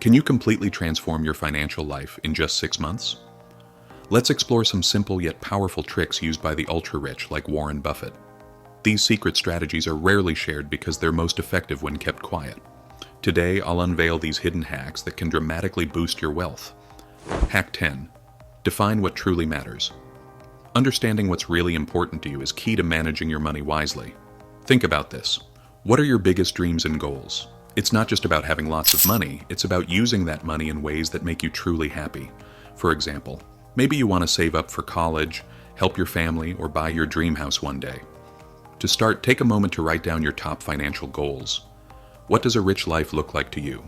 Can you completely transform your financial life in just 6 months? Let's explore some simple yet powerful tricks used by the ultra-rich like Warren Buffett. These secret strategies are rarely shared because they're most effective when kept quiet. Today, I'll unveil these hidden hacks that can dramatically boost your wealth. Hack 10. Define what truly matters. Understanding what's really important to you is key to managing your money wisely. Think about this. What are your biggest dreams and goals? It's not just about having lots of money, it's about using that money in ways that make you truly happy. For example, maybe you want to save up for college, help your family, or buy your dream house one day. To start, take a moment to write down your top financial goals. What does a rich life look like to you?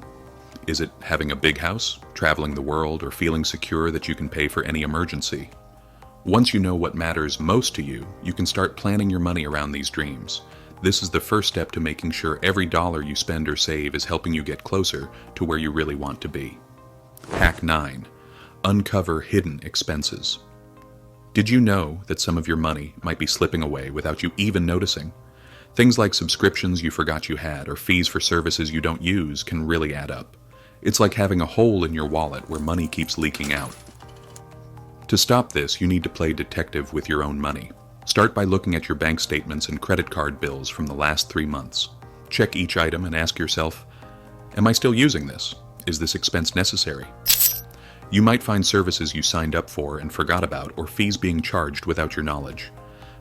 Is it having a big house, traveling the world, or feeling secure that you can pay for any emergency? Once you know what matters most to you, you can start planning your money around these dreams. This is the first step to making sure every dollar you spend or save is helping you get closer to where you really want to be. Hack 9. Uncover hidden expenses. Did you know that some of your money might be slipping away without you even noticing? Things like subscriptions you forgot you had or fees for services you don't use can really add up. It's like having a hole in your wallet where money keeps leaking out. To stop this, you need to play detective with your own money. Start by looking at your bank statements and credit card bills from the last 3 months. Check each item and ask yourself, am I still using this? Is this expense necessary? You might find services you signed up for and forgot about, or fees being charged without your knowledge.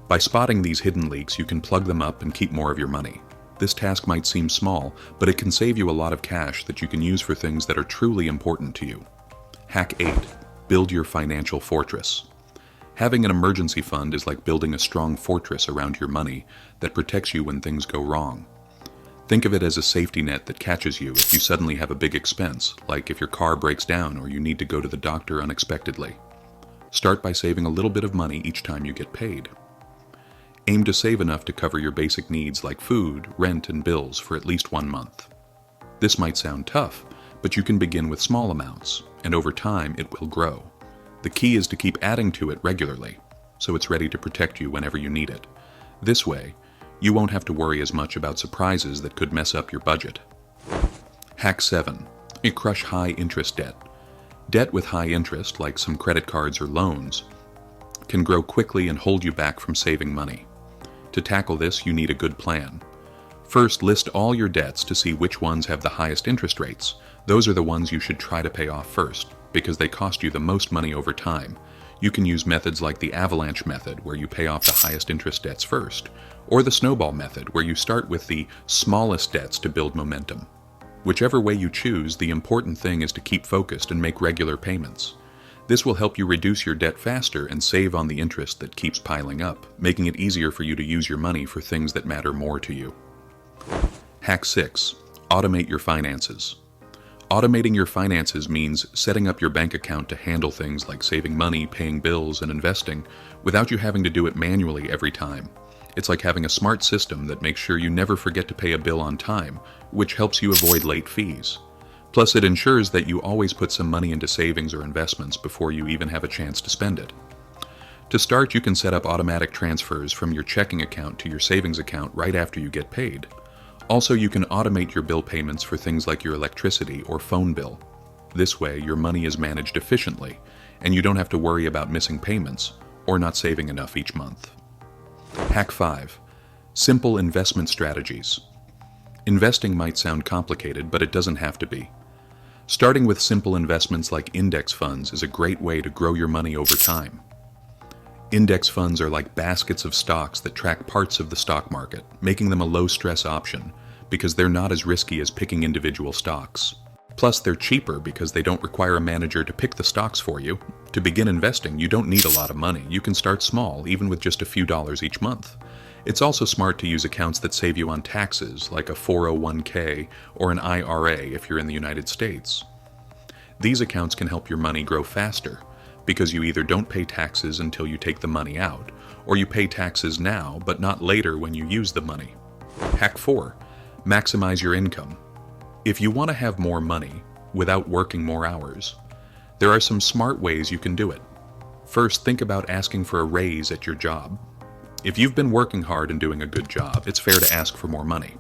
By spotting these hidden leaks, you can plug them up and keep more of your money. This task might seem small, but it can save you a lot of cash that you can use for things that are truly important to you. Hack 8. Build your financial fortress. Having an emergency fund is like building a strong fortress around your money that protects you when things go wrong. Think of it as a safety net that catches you if you suddenly have a big expense, like if your car breaks down or you need to go to the doctor unexpectedly. Start by saving a little bit of money each time you get paid. Aim to save enough to cover your basic needs like food, rent, and bills for at least 1 month. This might sound tough, but you can begin with small amounts, and over time it will grow. The key is to keep adding to it regularly, so it's ready to protect you whenever you need it. This way, you won't have to worry as much about surprises that could mess up your budget. Hack 7. Crush high interest debt. Debt with high interest, like some credit cards or loans, can grow quickly and hold you back from saving money. To tackle this, you need a good plan. First, list all your debts to see which ones have the highest interest rates. Those are the ones you should try to pay off first, because they cost you the most money over time. You can use methods like the avalanche method, where you pay off the highest interest debts first, or the snowball method, where you start with the smallest debts to build momentum. Whichever way you choose, the important thing is to keep focused and make regular payments. This will help you reduce your debt faster and save on the interest that keeps piling up, making it easier for you to use your money for things that matter more to you. Hack 6. Automate your finances. Automating your finances means setting up your bank account to handle things like saving money, paying bills, and investing without you having to do it manually every time. It's like having a smart system that makes sure you never forget to pay a bill on time, which helps you avoid late fees. Plus, it ensures that you always put some money into savings or investments before you even have a chance to spend it. To start, you can set up automatic transfers from your checking account to your savings account right after you get paid. Also, you can automate your bill payments for things like your electricity or phone bill. This way, your money is managed efficiently, and you don't have to worry about missing payments or not saving enough each month. Hack 5. Simple investment strategies. Investing might sound complicated, but it doesn't have to be. Starting with simple investments like index funds is a great way to grow your money over time. Index funds are like baskets of stocks that track parts of the stock market, making them a low-stress option because they're not as risky as picking individual stocks. Plus, they're cheaper because they don't require a manager to pick the stocks for you. To begin investing, you don't need a lot of money. You can start small, even with just a few dollars each month. It's also smart to use accounts that save you on taxes, like a 401k or an IRA if you're in the United States. These accounts can help your money grow faster, because you either don't pay taxes until you take the money out, or you pay taxes now but not later when you use the money. Hack 4. Maximize your income. If you want to have more money without working more hours, there are some smart ways you can do it. First, think about asking for a raise at your job. If you've been working hard and doing a good job, it's fair to ask for more money.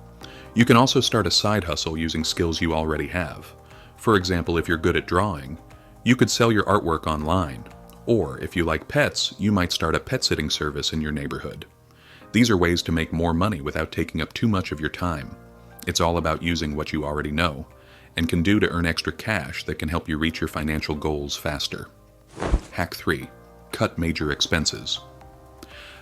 You can also start a side hustle using skills you already have. For example, if you're good at drawing, you could sell your artwork online, or if you like pets, you might start a pet sitting service in your neighborhood. These are ways to make more money without taking up too much of your time. It's all about using what you already know and can do to earn extra cash that can help you reach your financial goals faster. Hack 3. Cut major expenses.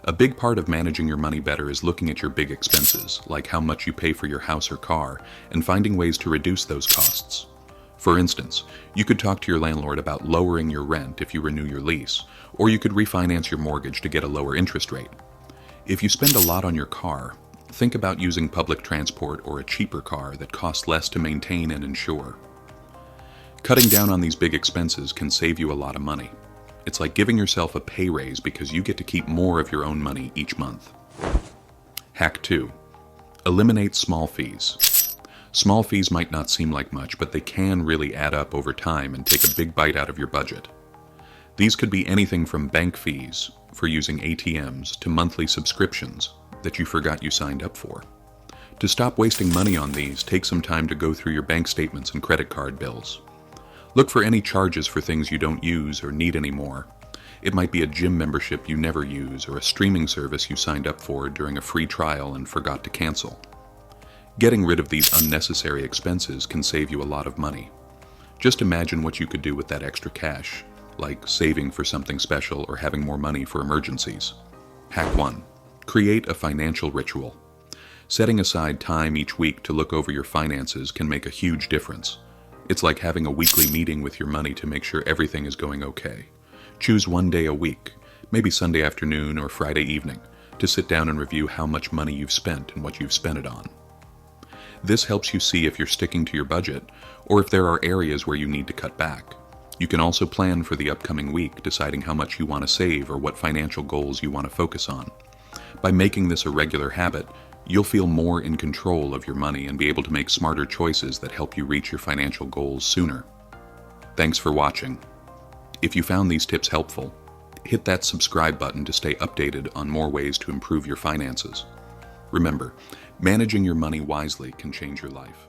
A big part of managing your money better is looking at your big expenses, like how much you pay for your house or car, and finding ways to reduce those costs. For instance, you could talk to your landlord about lowering your rent if you renew your lease, or you could refinance your mortgage to get a lower interest rate. If you spend a lot on your car, think about using public transport or a cheaper car that costs less to maintain and insure. Cutting down on these big expenses can save you a lot of money. It's like giving yourself a pay raise because you get to keep more of your own money each month. Hack 2. Eliminate small fees. Small fees might not seem like much, but they can really add up over time and take a big bite out of your budget. These could be anything from bank fees for using ATMs to monthly subscriptions that you forgot you signed up for. To stop wasting money on these, take some time to go through your bank statements and credit card bills. Look for any charges for things you don't use or need anymore. It might be a gym membership you never use or a streaming service you signed up for during a free trial and forgot to cancel. Getting rid of these unnecessary expenses can save you a lot of money. Just imagine what you could do with that extra cash, like saving for something special or having more money for emergencies. Hack 1. Create a financial ritual. Setting aside time each week to look over your finances can make a huge difference. It's like having a weekly meeting with your money to make sure everything is going okay. Choose one day a week, maybe Sunday afternoon or Friday evening, to sit down and review how much money you've spent and what you've spent it on. This helps you see if you're sticking to your budget or if there are areas where you need to cut back. You can also plan for the upcoming week, deciding how much you want to save or what financial goals you want to focus on. By making this a regular habit, you'll feel more in control of your money and be able to make smarter choices that help you reach your financial goals sooner. Thanks for watching. If you found these tips helpful, hit that subscribe button to stay updated on more ways to improve your finances. Remember, managing your money wisely can change your life.